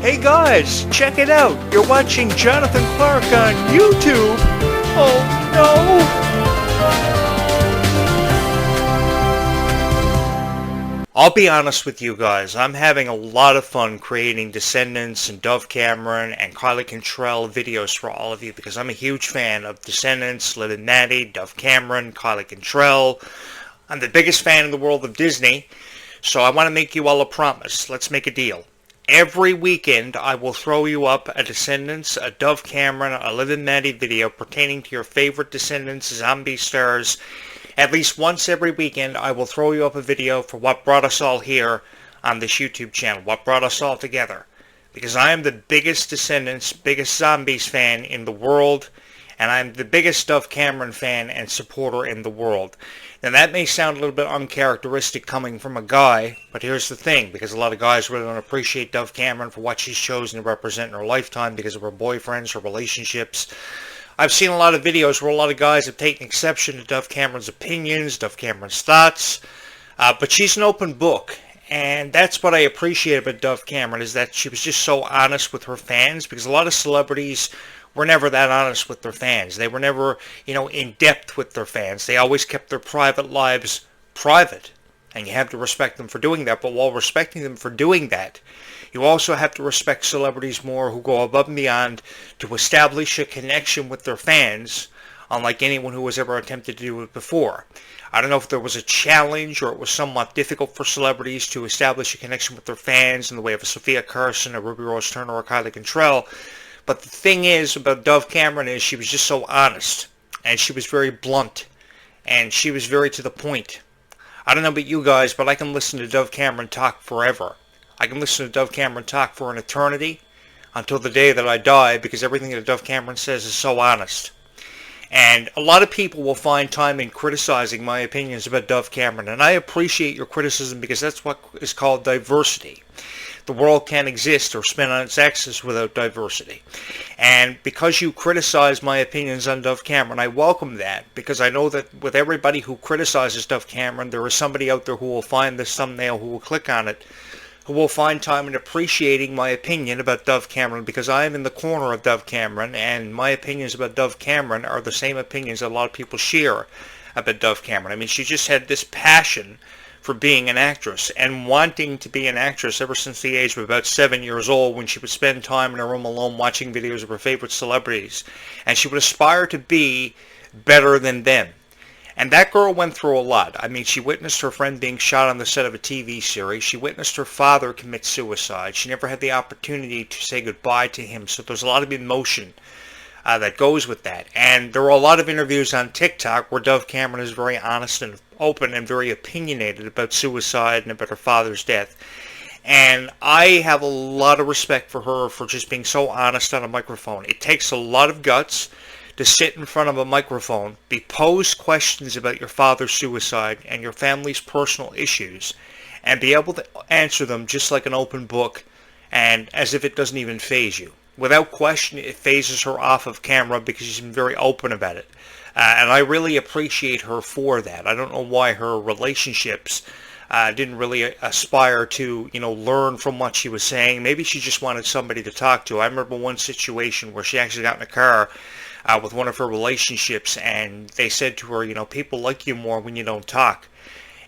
Hey guys, check it out. You're watching Jonathan Clark on YouTube. Oh no. I'll be honest with you guys. I'm having a lot of fun creating Descendants and Dove Cameron and Kylie Cantrell videos for all of you because I'm a huge fan of Descendants, Maddie, Dove Cameron, Kylie Cantrell. I'm the biggest fan in the world of Disney. So I want to make you all a promise. Let's make a deal. Every weekend, I will throw you up a Descendants, a Dove Cameron, a Liv and Maddie video pertaining to your favorite Descendants zombie stars. At least once every weekend, I will throw you up a video for what brought us all here on this YouTube channel, what brought us all together. Because I am the biggest Descendants, biggest zombies fan in the world, and I'm the biggest Dove Cameron fan and supporter in the world. Now that may sound a little bit uncharacteristic coming from a guy, but here's the thing, because a lot of guys really don't appreciate Dove Cameron for what she's chosen to represent in her lifetime because of her boyfriends, her relationships. I've seen a lot of videos where a lot of guys have taken exception to Dove Cameron's opinions, Dove Cameron's thoughts, but she's an open book. And that's what I appreciate about Dove Cameron, is that she was just so honest with her fans, because a lot of celebrities were never that honest with their fans. They were never, in depth with their fans. They always kept their private lives private. And you have to respect them for doing that. But while respecting them for doing that, you also have to respect celebrities more who go above and beyond to establish a connection with their fans, unlike anyone who has ever attempted to do it before. I don't know if there was a challenge or it was somewhat difficult for celebrities to establish a connection with their fans in the way of a Sophia Carson, a Ruby Rose Turner, or Kylie Cantrell. But the thing is about Dove Cameron is she was just so honest, and she was very blunt, and she was very to the point. I don't know about you guys, but I can listen to Dove Cameron talk forever. I can listen to Dove Cameron talk for an eternity until the day that I die, because everything that Dove Cameron says is so honest. And a lot of people will find time in criticizing my opinions about Dove Cameron, and I appreciate your criticism because that's what is called diversity. The world can't exist or spin on its axis without diversity. And because you criticize my opinions on Dove Cameron, I welcome that, because I know that with everybody who criticizes Dove Cameron, there is somebody out there who will find this thumbnail, who will click on it, who will find time in appreciating my opinion about Dove Cameron, because I am in the corner of Dove Cameron, and my opinions about Dove Cameron are the same opinions that a lot of people share about Dove Cameron. I mean, she just had this passion for being an actress and wanting to be an actress ever since the age of about 7 years old, when she would spend time in her room alone watching videos of her favorite celebrities, and she would aspire to be better than them. And that girl went through a lot. I mean, she witnessed her friend being shot on the set of a TV series. She witnessed her father commit suicide. She never had the opportunity to say goodbye to him, so there's a lot of emotion that goes with that. And there are a lot of interviews on TikTok where Dove Cameron is very honest and open and very opinionated about suicide and about her father's death. And I have a lot of respect for her for just being so honest on a microphone. It takes a lot of guts to sit in front of a microphone, be posed questions about your father's suicide and your family's personal issues, and be able to answer them just like an open book, and as if it doesn't even faze you. Without question, it phases her off of camera because she's been very open about it. And I really appreciate her for that. I don't know why her relationships didn't really aspire to, learn from what she was saying. Maybe she just wanted somebody to talk to. I remember one situation where she actually got in a car with one of her relationships, and they said to her, people like you more when you don't talk.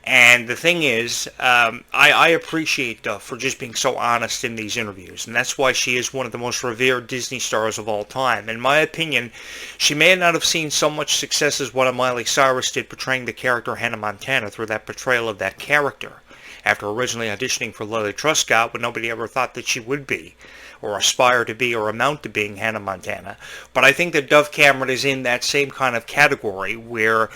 And the thing is, I appreciate Duff for just being so honest in these interviews, and that's why she is one of the most revered Disney stars of all time. In my opinion, she may not have seen so much success as what Miley Cyrus did portraying the character Hannah Montana through that portrayal of that character, after originally auditioning for Lily Truscott when nobody ever thought that she would be, or aspire to be, or amount to being Hannah Montana. But I think that Dove Cameron is in that same kind of category where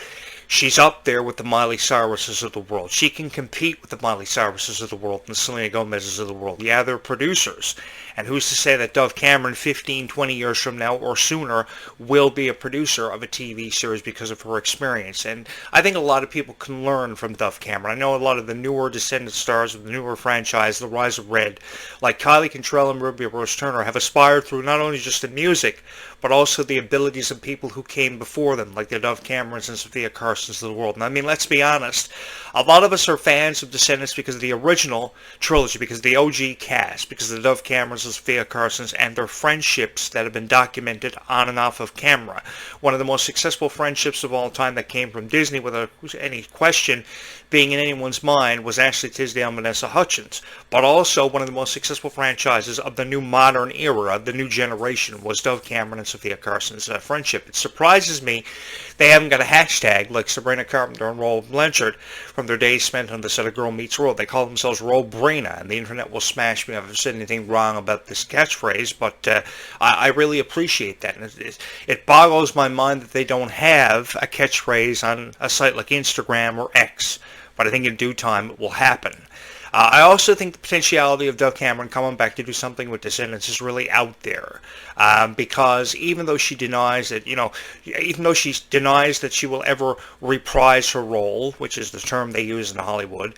she's up there with the Miley Cyruses of the world. She can compete with the Miley Cyruses of the world and the Selena Gomez's of the world. Yeah, they're producers. And who's to say that Dove Cameron 15, 20 years from now or sooner will be a producer of a TV series because of her experience? And I think a lot of people can learn from Dove Cameron. I know a lot of the newer Descendant stars of the newer franchise, The Rise of Red, like Kylie Cantrell and Ruby Rose Turner, have aspired through not only just the music, but also the abilities of people who came before them, like the Dove Camerons and Sophia Carson Carsons of the world. And I mean, let's be honest, a lot of us are fans of Descendants because of the original trilogy, because of the OG cast, because of the Dove Camerons and Sophia Carsons and their friendships that have been documented on and off of camera. One of the most successful friendships of all time that came from Disney, without any question being in anyone's mind, was Ashley Tisdale and Vanessa Hudgens. But also one of the most successful franchises of the new modern era, of the new generation, was Dove Cameron and Sophia Carson's friendship. It surprises me they haven't got a hashtag like Sabrina Carpenter and Roll Blanchard from their days spent on the set of Girl Meets World. They call themselves Robrina, and the internet will smash me if I've said anything wrong about this catchphrase, but I really appreciate that. And it boggles my mind that they don't have a catchphrase on a site like Instagram or X, but I think in due time it will happen. I also think the potentiality of Dove Cameron coming back to do something with Descendants is really out there, because even though she denies that, even though she denies that she will ever reprise her role, which is the term they use in Hollywood,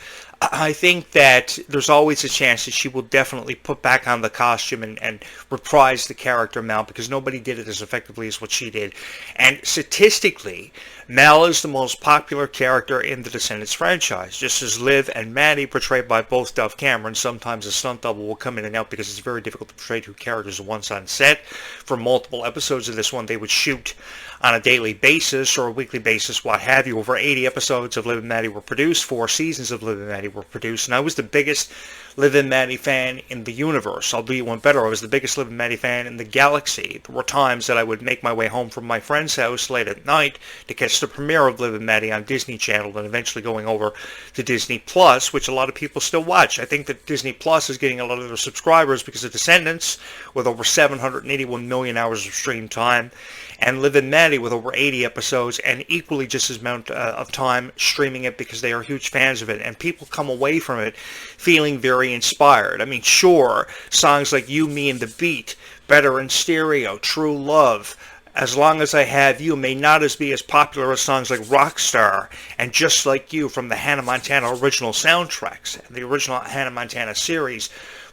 I think that there's always a chance that she will definitely put back on the costume and reprise the character Mal, because nobody did it as effectively as what she did. And statistically, Mal is the most popular character in the Descendants franchise, just as Liv and Maddie, portrayed by both Dove Cameron. Sometimes a stunt double will come in and out because it's very difficult to portray two characters once on set. For multiple episodes of this one, they would shoot on a daily basis or a weekly basis, what have you. Over 80 episodes of Liv and Maddie were produced, 4 seasons of Liv and Maddie were produced, and I was the biggest Liv and Maddie fan in the universe. I'll do you one better, I was the biggest Liv and Maddie fan in the galaxy. There were times that I would make my way home from my friend's house late at night to catch the premiere of Liv and Maddie on Disney Channel, and eventually going over to Disney Plus, which a lot of people still watch. I think that Disney Plus is getting a lot of their subscribers because of Descendants, with over 781 million hours of stream time, and Liv and Maddie with over 80 episodes and equally just as amount of time streaming it because they are huge fans of it. And people come away from it feeling very inspired. I mean, sure, songs like You, Me, and the Beat, Better in Stereo, True Love, As Long as I Have You may not be as popular as songs like Rockstar and Just Like You from the Hannah Montana original soundtracks, the original Hannah Montana series.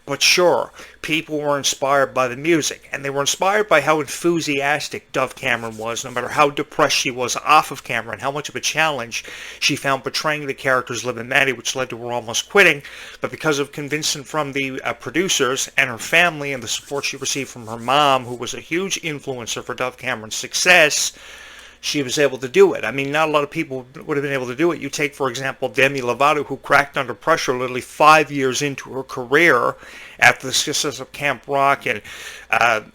But sure, people were inspired by the music, and they were inspired by how enthusiastic Dove Cameron was, no matter how depressed she was off of camera, and how much of a challenge she found portraying the characters Liv and Maddie, which led to her almost quitting. But because of convincing from the producers and her family and the support she received from her mom, who was a huge influencer for Dove Cameron's success, she was able to do it. I mean, not a lot of people would have been able to do it. You take, for example, Demi Lovato, who cracked under pressure literally 5 years into her career after the success of Camp Rock and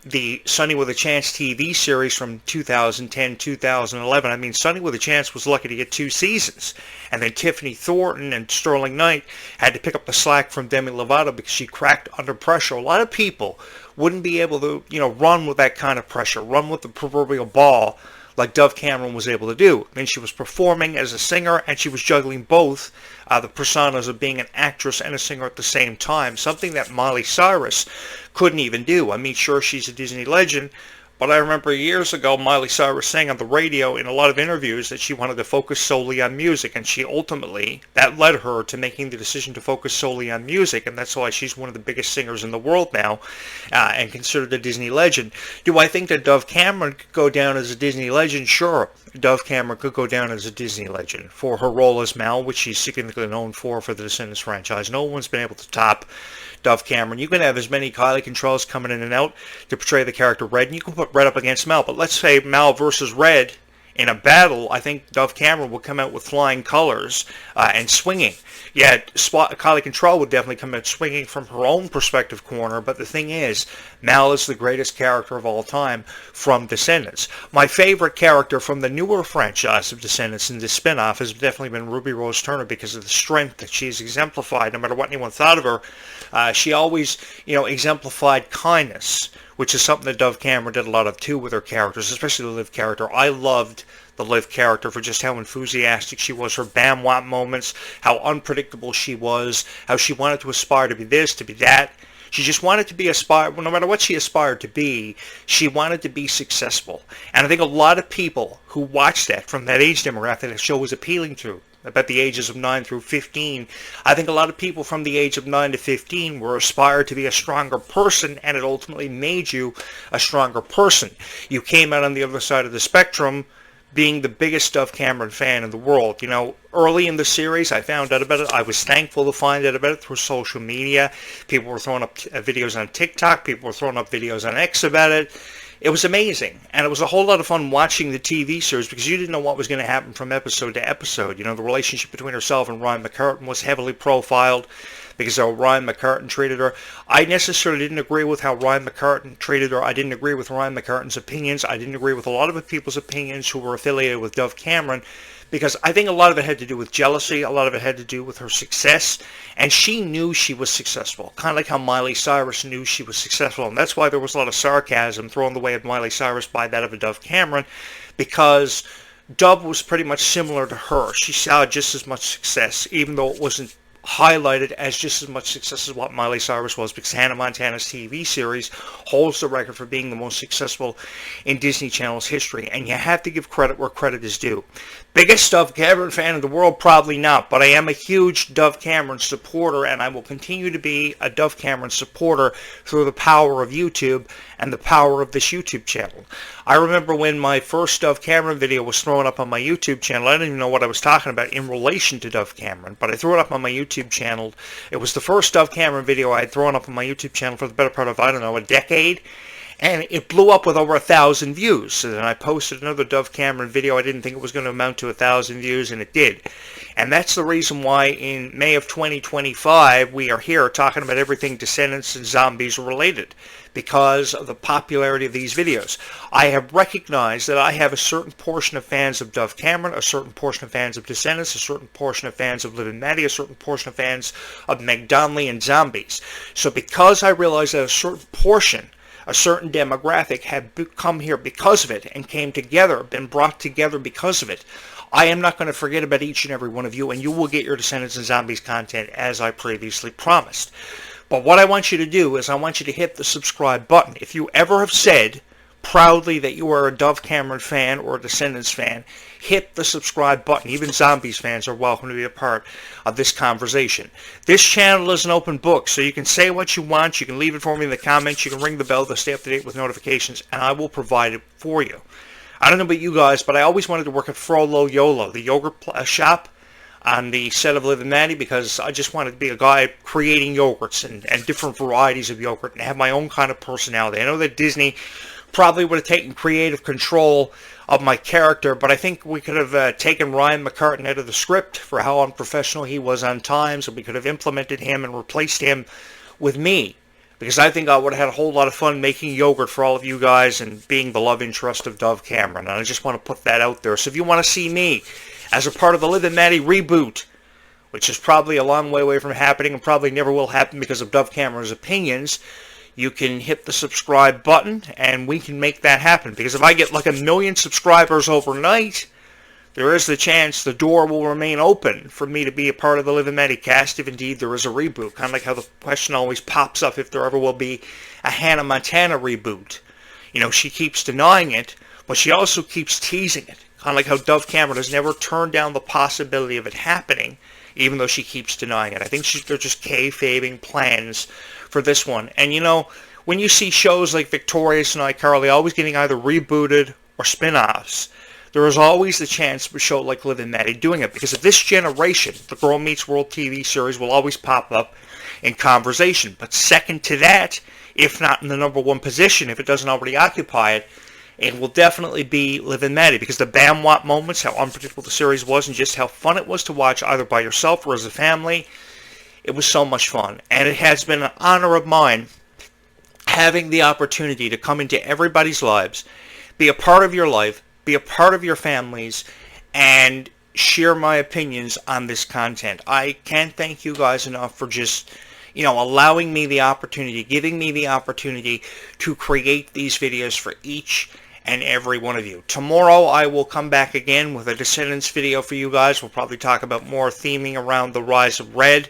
the Sunny with a Chance TV series from 2010-2011. I mean, Sunny with a Chance was lucky to get 2 seasons. And then Tiffany Thornton and Sterling Knight had to pick up the slack from Demi Lovato because she cracked under pressure. A lot of people wouldn't be able to, run with that kind of pressure, run with the proverbial ball, like Dove Cameron was able to do. I mean, she was performing as a singer, and she was juggling both the personas of being an actress and a singer at the same time, something that Miley Cyrus couldn't even do. I mean, sure, she's a Disney legend, but I remember years ago Miley Cyrus saying on the radio in a lot of interviews that she wanted to focus solely on music, and that led her to making the decision to focus solely on music, and that's why she's one of the biggest singers in the world now, and considered a Disney legend. Do I think that Dove Cameron could go down as a Disney legend? Sure, Dove Cameron could go down as a Disney legend for her role as Mal, which she's significantly known for the Descendants franchise. No one's been able to top Dove Cameron. You can have as many Kylie Controls coming in and out to portray the character Red, and you can put Red up against Mal, but let's say Mal versus Red in a battle, I think Dove Cameron would come out with flying colors and swinging. Yeah, Kylie Control would definitely come out swinging from her own perspective corner, but the thing is, Mal is the greatest character of all time from Descendants. My favorite character from the newer franchise of Descendants in this spinoff has definitely been Ruby Rose Turner because of the strength that she's exemplified. No matter what anyone thought of her, she always, exemplified kindness, which is something that Dove Cameron did a lot of too with her characters, especially the Liv character. I loved the Liv character for just how enthusiastic she was, her bam wham moments, how unpredictable she was, how she wanted to aspire to be this, to be that. She just wanted to be no matter what she aspired to be, she wanted to be successful. And I think a lot of people who watched that from that age demographic that show was appealing to, about the ages of 9 through 15, I think a lot of people from the age of 9 to 15 were aspired to be a stronger person, and it ultimately made you a stronger person. You came out on the other side of the spectrum being the biggest Dove Cameron fan in the world. You know, early in the series, I found out about it. I was thankful to find out about it through social media. People were throwing up videos on TikTok. People were throwing up videos on X about it. It was amazing, and it was a whole lot of fun watching the TV series because you didn't know what was going to happen from episode to episode. You know, the relationship between herself and Ryan McCartan was heavily profiled because how Ryan McCartan treated her. I necessarily didn't agree with how Ryan McCartan treated her. I didn't agree with Ryan McCartan's opinions. I didn't agree with a lot of the people's opinions who were affiliated with Dove Cameron, because I think a lot of it had to do with jealousy, a lot of it had to do with her success, and she knew she was successful, kind of like how Miley Cyrus knew she was successful, and that's why there was a lot of sarcasm thrown the way of Miley Cyrus by that of a Dove Cameron, because Dove was pretty much similar to her. She saw just as much success, even though it wasn't highlighted as just as much success as what Miley Cyrus was, because Hannah Montana's TV series holds the record for being the most successful in Disney Channel's history, and you have to give credit where credit is due. Biggest Dove Cameron fan in the world? Probably not, but I am a huge Dove Cameron supporter, and I will continue to be a Dove Cameron supporter through the power of YouTube and the power of this YouTube channel. I remember when my first Dove Cameron video was thrown up on my YouTube channel, I didn't even know what I was talking about in relation to Dove Cameron, but I threw it up on my YouTube channel. It was the first Dove Cameron video I had thrown up on my YouTube channel for the better part of, I don't know, a decade. And it blew up with over 1,000 views. So then I posted another Dove Cameron video. I didn't think it was going to amount to 1,000 views, and it did. And that's the reason why in May of 2025, we are here talking about everything Descendants and Zombies related, because of the popularity of these videos. I have recognized that I have a certain portion of fans of Dove Cameron, a certain portion of fans of Descendants, a certain portion of fans of Liv and Maddie, a certain portion of fans of Meg Donnelly and Zombies. So because I realized that a certain portion, a certain demographic had come here because of it and came together, been brought together because of it, I am not going to forget about each and every one of you, and you will get your Descendants and Zombies content as I previously promised. But what I want you to do is I want you to hit the subscribe button. If you ever have said proudly that you are a Dove Cameron fan or a Descendants fan, hit the subscribe button. Even Zombies fans are welcome to be a part of this conversation. This channel is an open book, so you can say what you want. You can leave it for me in the comments. You can ring the bell to stay up to date with notifications, and I will provide it for you. I don't know about you guys, but I always wanted to work at Frollo Yolo, the yogurt shop on the set of Liv and Maddie, because I just wanted to be a guy creating yogurts and different varieties of yogurt and have my own kind of personality. I know that Disney probably would have taken creative control of my character, but I think we could have taken Ryan McCartan out of the script for how unprofessional he was on times, and we could have implemented him and replaced him with me, because I think I would have had a whole lot of fun making yogurt for all of you guys and being the love interest of Dove Cameron, and I just want to put that out there. So if you want to see me as a part of the Liv and Maddie reboot, which is probably a long way away from happening and probably never will happen because of Dove Cameron's opinions, you can hit the subscribe button and we can make that happen. Because if I get like 1 million subscribers overnight, there is the chance the door will remain open for me to be a part of the Liv and Maddie cast if indeed there is a reboot. Kind of like how the question always pops up if there ever will be a Hannah Montana reboot. You know, she keeps denying it, but she also keeps teasing it. Kind of like how Dove Cameron has never turned down the possibility of it happening, even though she keeps denying it. I think they're just kayfabing plans for this one. And you know, when you see shows like Victorious and iCarly always getting either rebooted or spin-offs, there is always the chance of a show like Liv and Maddie doing it, because of this generation, the Girl Meets World TV series will always pop up in conversation. But second to that, if not in the #1 position, if it doesn't already occupy it, it will definitely be Liv and Maddie, because the Bam Wap moments, how unpredictable the series was, and just how fun it was to watch either by yourself or as a family, it was so much fun. And it has been an honor of mine having the opportunity to come into everybody's lives, be a part of your life, be a part of your families, and share my opinions on this content. I can't thank you guys enough for just, you know, allowing me the opportunity, giving me the opportunity to create these videos for each and every one of you. Tomorrow I will come back again with a Descendants video for you guys. We'll probably talk about more theming around the rise of Red,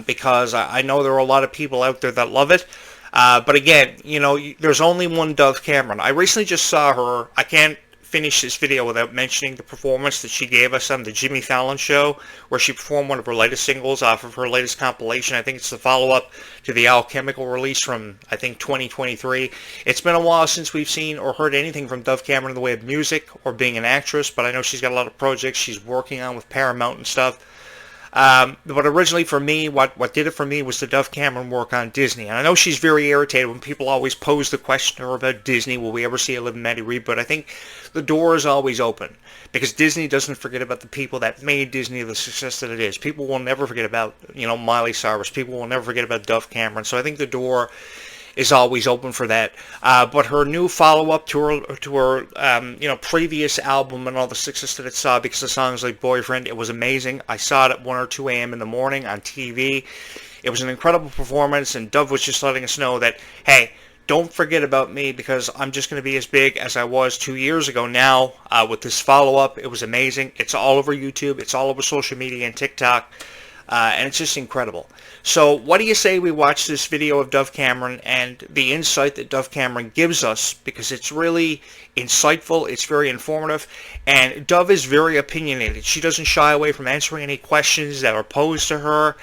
because I know there are a lot of people out there that love it. But again, you know, there's only one Dove Cameron. I recently just saw her. I can't finish this video without mentioning the performance that she gave us on the Jimmy Fallon show, where she performed one of her latest singles off of her latest compilation. I think it's the follow-up to the Alchemical release from, I think, 2023. It's been a while since we've seen or heard anything from Dove Cameron in the way of music or being an actress, but I know she's got a lot of projects she's working on with Paramount and stuff. But originally for me, what did it for me was the Dove Cameron work on Disney. And I know she's very irritated when people always pose the question to her about Disney. Will we ever see a Live Maddie reboot? I think the door is always open, because Disney doesn't forget about the people that made Disney the success that it is. People will never forget about, Miley Cyrus. People will never forget about Dove Cameron. So I think the door is always open for that. But her new follow-up to her previous album and all the success that it saw, because of songs like Boyfriend, it was amazing. I saw it at 1 or 2 a.m. in the morning on TV. It was an incredible performance, and Dove was just letting us know that, hey, don't forget about me, because I'm just going to be as big as I was 2 years ago now. With this follow-up, it was amazing. It's all over YouTube. It's all over social media and TikTok. And it's just incredible. So what do you say we watch this video of Dove Cameron and the insight that Dove Cameron gives us, because it's really insightful, it's very informative, and Dove is very opinionated. She doesn't shy away from answering any questions that are posed to her,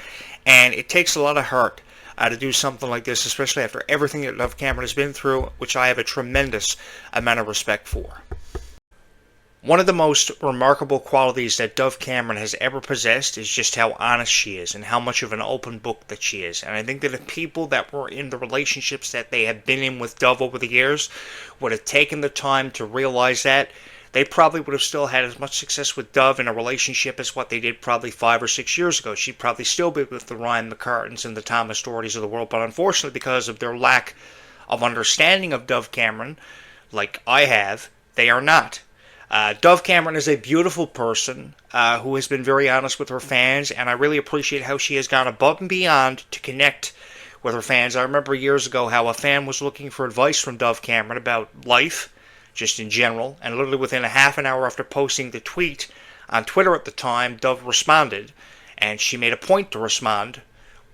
and it takes a lot of heart to do something like this, especially after everything that Dove Cameron has been through, which I have a tremendous amount of respect for. One of the most remarkable qualities that Dove Cameron has ever possessed is just how honest she is and how much of an open book that she is. And I think that if people that were in the relationships that they have been in with Dove over the years would have taken the time to realize that, they probably would have still had as much success with Dove in a relationship as what they did probably 5 or 6 years ago. She'd probably still be with the Ryan McCartans and the Thomas Dohertys of the world. But unfortunately, because of their lack of understanding of Dove Cameron, like I have, they are not. Dove Cameron is a beautiful person who has been very honest with her fans, and I really appreciate how she has gone above and beyond to connect with her fans. I remember years ago how a fan was looking for advice from Dove Cameron about life, just in general, and literally within a half an hour after posting the tweet on Twitter at the time, Dove responded, and she made a point to respond,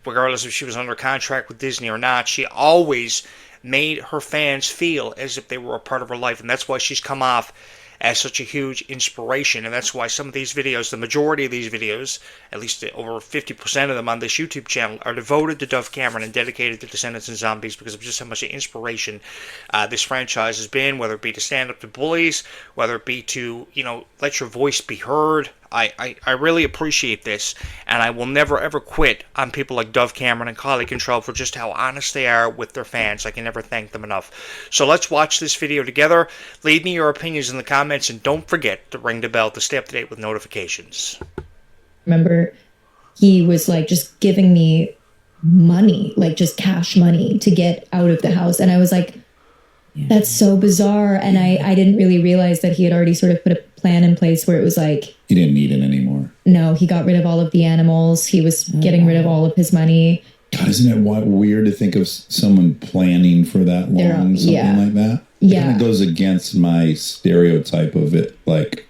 regardless if she was under contract with Disney or not. She always made her fans feel as if they were a part of her life, and that's why she's come off as such a huge inspiration. And that's why some of these videos, the majority of these videos, at least over 50% of them on this YouTube channel, are devoted to Dove Cameron and dedicated to Descendants and Zombies, because of just how much inspiration this franchise has been, whether it be to stand up to bullies, whether it be to, let your voice be heard. I really appreciate this, and I will never ever quit on people like Dove Cameron and Kylie Control for just how honest they are with their fans. I can never thank them enough. So let's watch this video together. Leave me your opinions in the comments, and don't forget to ring the bell to stay up to date with notifications. Remember, he was like just giving me money, like just cash money to get out of the house, and I was like, that's so bizarre. And I didn't really realize that he had already sort of put a plan in place where it was like, he didn't need it anymore. No, he got rid of all of the animals. He was getting rid of all of his money. God, isn't it weird to think of someone planning for that long, something like that? It kind of goes against my stereotype of it, like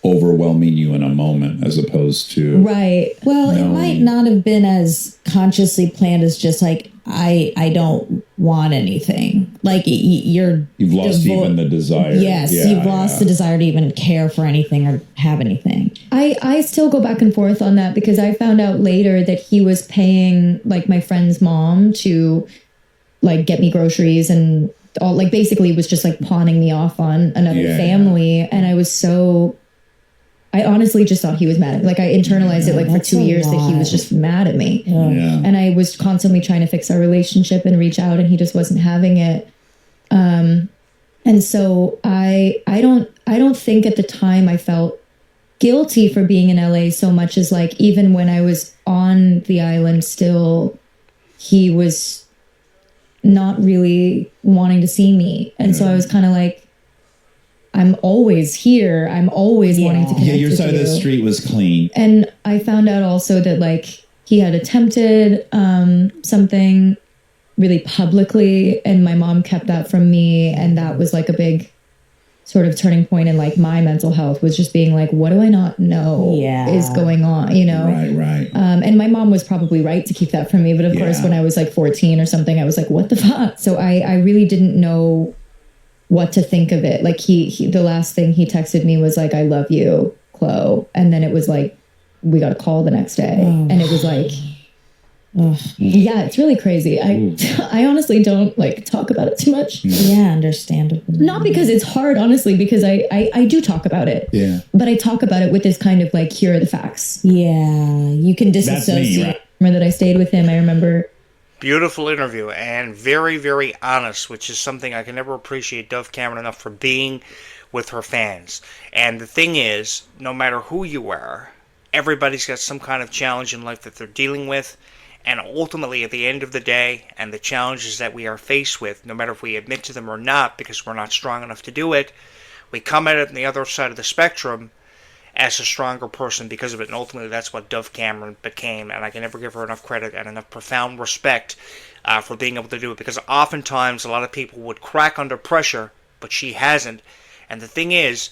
overwhelming you in a moment, as opposed to Well, it might not have been as consciously planned as just like, I don't want anything. Like you've lost even the desire. Yes, you've lost the desire to even care for anything or have anything. I still go back and forth on that, because I found out later that he was paying like my friend's mom to like get me groceries and all, like basically was just like pawning me off on another family. And I honestly just thought he was mad at me. Like I internalized it like for 2 years that he was just mad at me. And I was constantly trying to fix our relationship and reach out, and he just wasn't having it. And so I don't think at the time I felt guilty for being in LA so much as like, even when I was on the island still, he was not really wanting to see me. And so I was kind of like, I'm always here. I'm always wanting to connect with you. Your side of the street was clean. And I found out also that like he had attempted something really publicly, and my mom kept that from me. And that was like a big sort of turning point in like my mental health, was just being like, what do I not know is going on, Right. And my mom was probably right to keep that from me. But of course, when I was like 14 or something, I was like, what the fuck? So I really didn't know what to think of it. Like he the last thing he texted me was like, "I love you, Chloe," and then it was like we got a call the next day, and it was like. Yeah, it's really crazy. I honestly don't like talk about it too much. Yeah, understandable. Not because it's hard, honestly, because I do talk about it. Yeah. But I talk about it with this kind of like, here are the facts. Yeah, you can disassociate. Right? Remember that I stayed with him. I remember. Beautiful interview and very, very honest, which is something I can never appreciate Dove Cameron enough for being with her fans. And the thing is, no matter who you are, everybody's got some kind of challenge in life that they're dealing with. And ultimately, at the end of the day, and the challenges that we are faced with, no matter if we admit to them or not, because we're not strong enough to do it, we come at it on the other side of the spectrum as a stronger person because of it. And ultimately, that's what Dove Cameron became. And I can never give her enough credit and enough profound respect for being able to do it. Because oftentimes, a lot of people would crack under pressure, but she hasn't. And the thing is,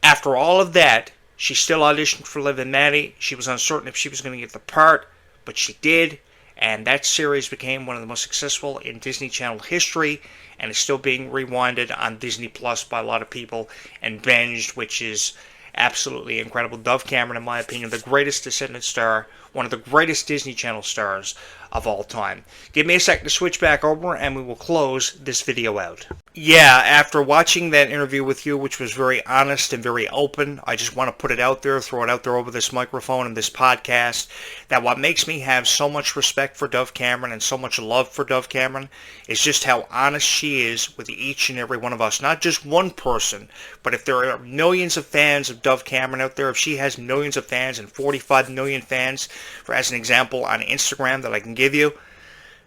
after all of that, she still auditioned for Liv and Maddie. She was uncertain if she was going to get the part, but she did. And that series became one of the most successful in Disney Channel history and is still being rewinded on Disney Plus by a lot of people and binged, which is absolutely incredible. Dove Cameron, in my opinion, the greatest Descendant star, one of the greatest Disney Channel stars of all time. Give me a second to switch back over and we will close this video out. Yeah, after watching that interview with you, which was very honest and very open, I just want to put it out there, throw it out there over this microphone and this podcast, that what makes me have so much respect for Dove Cameron and so much love for Dove Cameron is just how honest she is with each and every one of us. Not just one person, but if there are millions of fans of Dove Cameron out there, if she has millions of fans and 45 million fans, for as an example on Instagram that I can give you,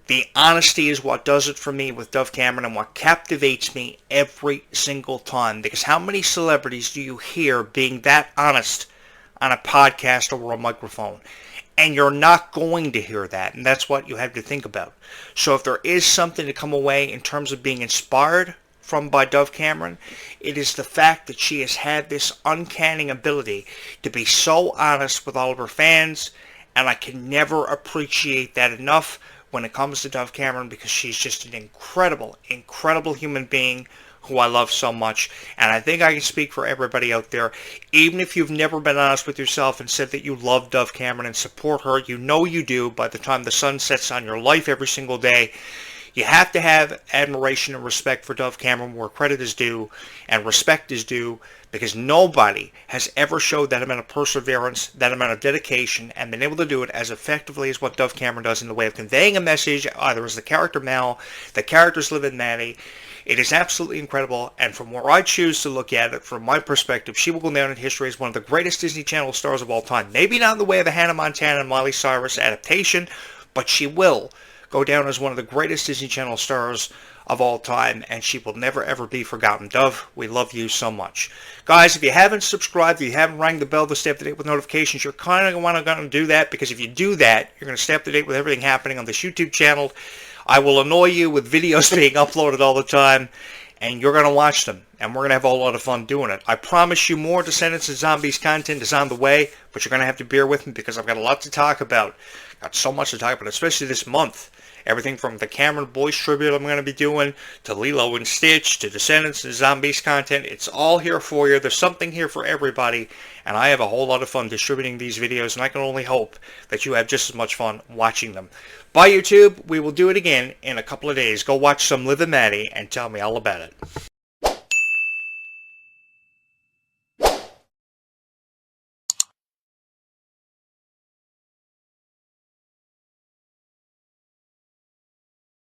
the honesty is what does it for me with Dove Cameron and what captivates me every single time. Because how many celebrities do you hear being that honest on a podcast over a microphone? And you're not going to hear that. And that's what you have to think about. So if there is something to come away in terms of being inspired from by Dove Cameron, it is the fact that she has had this uncanny ability to be so honest with all of her fans. And I can never appreciate that enough when it comes to Dove Cameron, because she's just an incredible, incredible human being who I love so much. And I think I can speak for everybody out there. Even if you've never been honest with yourself and said that you love Dove Cameron and support her, you know you do by the time the sun sets on your life every single day. You have to have admiration and respect for Dove Cameron where credit is due and respect is due, because nobody has ever showed that amount of perseverance, that amount of dedication, and been able to do it as effectively as what Dove Cameron does in the way of conveying a message, either as the character Mel, the characters Liv and Maddie. It is absolutely incredible, and from where I choose to look at it, from my perspective, she will go down in history as one of the greatest Disney Channel stars of all time. Maybe not in the way of a Hannah Montana and Miley Cyrus adaptation, but she will go down as one of the greatest Disney Channel stars of all time, and she will never ever be forgotten. Dove, we love you so much. Guys, if you haven't subscribed, if you haven't rang the bell to stay up to date with notifications, you're kind of going to do that, because if you do that, you're going to stay up to date with everything happening on this YouTube channel. I will annoy you with videos being uploaded all the time, and you're going to watch them, and we're going to have a whole lot of fun doing it. I promise you more Descendants and Zombies content is on the way, but you're going to have to bear with me because I've got a lot to talk about. Got so much to talk about, especially this month. Everything from the Cameron Boys tribute I'm going to be doing, to Lilo and Stitch, to Descendants and Zombies content. It's all here for you. There's something here for everybody, and I have a whole lot of fun distributing these videos, and I can only hope that you have just as much fun watching them. Bye, YouTube. We will do it again in a couple of days. Go watch some Liv and Maddie and tell me all about it.